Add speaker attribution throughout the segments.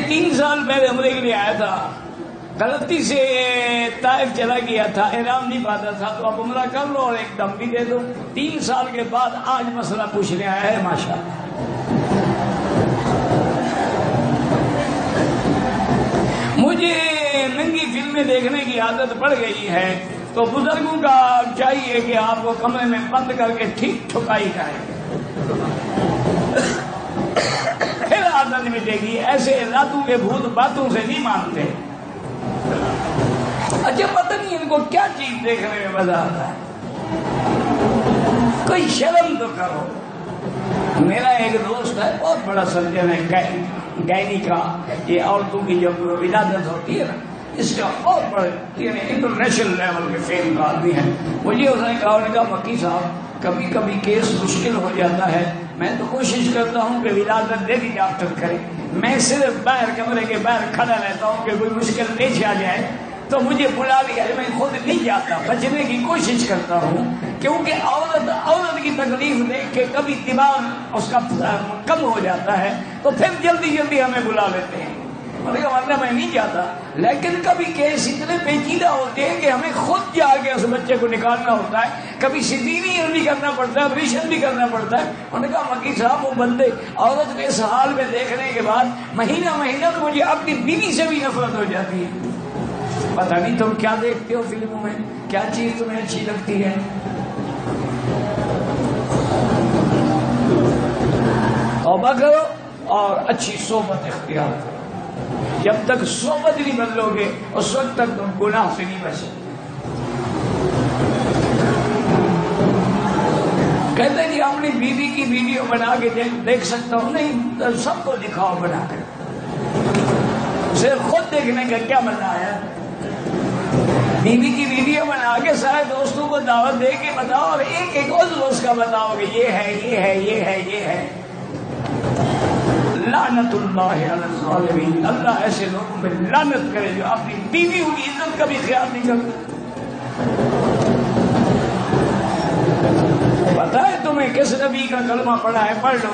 Speaker 1: 3 سال پہلے عمرے کے لیے آیا تھا، غلطی سے طائف چلا گیا تھا، احرام نہیں پاتا تھا، تو اب عمرہ کر لو اور ایک دم بھی دے دو۔ 3 سال کے بعد آج مسئلہ پوچھنے آیا ہے، ماشاءاللہ۔ مجھے ننگی فلمیں دیکھنے کی عادت پڑ گئی ہے، تو بزرگوں کا چاہیے کہ آپ کو کمرے میں بند کر کے ٹھیک ٹھکائی کریں، پھر عادت مٹے گی۔ ایسے راتوں کے بھوت باتوں سے نہیں مانتے۔ اچھا پتہ نہیں ان کو کیا چیز دیکھنے میں مزہ آتا ہے، کوئی شرم تو کرو۔ میرا ایک دوست ہے، بہت بڑا سرجن ہے گائنی کا، یہ عورتوں کی جب ولادت ہوتی ہے نا، اس کا بہت بڑا انٹرنیشنل لیول کے فیم کا آدمی ہے۔ مجھے اس نے کہا مکی صاحب کبھی کبھی کیس مشکل ہو جاتا ہے، میں تو کوشش کرتا ہوں کہ ولادت دے بھی ڈاکٹر کرے، میں صرف باہر کمرے کے باہر کھڑا رہتا ہوں کہ کوئی مشکل پیش آ جائے تو مجھے بلا لیا، میں خود نہیں جاتا، بچنے کی کوشش کرتا ہوں، کیونکہ عورت کی تکلیف دیکھ کے کبھی دماغ اس کا کم ہو جاتا ہے، تو پھر جلدی جلدی ہمیں بلا لیتے ہیں، ورنہ میں نہیں جاتا۔ لیکن کبھی کیس اتنے پیچیدہ ہوتے ہیں کہ ہمیں خود جا کے اس بچے کو نکالنا ہوتا ہے، کبھی سیزیرین بھی کرنا پڑتا ہے، آپریشن بھی کرنا پڑتا ہے۔ انہوں نے کہا مکی صاحب وہ بندے عورت کے اس حال میں دیکھنے کے بعد مہینہ تو مجھے اپنی بیوی سے بھی نفرت ہو جاتی ہے۔ پتہ نہیں تم کیا دیکھتے ہو فلموں میں، کیا چیز تمہیں اچھی لگتی ہے۔ توبہ کرو اور اچھی صحبت اختیار کرو، جب تک صحبت نہیں بدلو گے اس وقت تک تم گناہ سے نہیں بچ سکتے۔ کہتے ہیں اپنی بیوی کی ویڈیو بنا کے دیکھ سکتا ہوں، نہیں سب کو دکھاؤ بنا کر، صرف خود دیکھنے کا کیا مزہ آیا؟ بیوی کی ویڈیو بنا کے سارے دوستوں کو دعوت دے کے بتاؤ، اور ایک ایک عضو اس کا بتاؤ کہ یہ ہے یہ ہے یہ ہے یہ ہے۔ لعنت اللہ علی الظالمین، اللہ ایسے لوگوں پہ لعنت کرے جو اپنی بیویوں کی عزت کا بھی خیال نہیں کرتے۔ پتا ہے تمہیں کس نبی کا کلمہ پڑھا ہے؟ پڑھ لو۔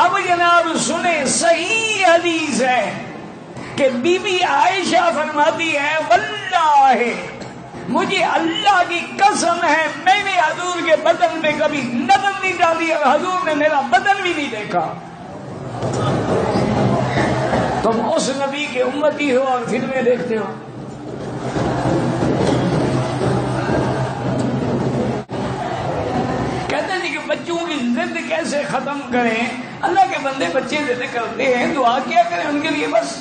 Speaker 1: اب جناب سنیں، صحیح حدیث ہے کہ بی بی عائشہ فرماتی ہے واللہ مجھے اللہ کی قسم ہے میں نے حضور کے بدن میں کبھی نظر نہیں ڈالی اور حضور نے میرا بدن بھی نہیں دیکھا۔ تم اس نبی کے امتی ہو اور فلمیں دیکھتے ہو۔ کہتے ہیں کہ بچوں کی ضد کیسے ختم کریں؟ اللہ کے بندے بچے ضد کرتے ہیں، دعا کیا کریں ان کے لیے، بس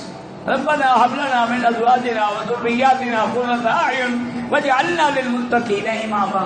Speaker 1: ربنا هب لنا من ازواجنا وذرياتنا قرة اعين واجعلنا للمتقين اماما۔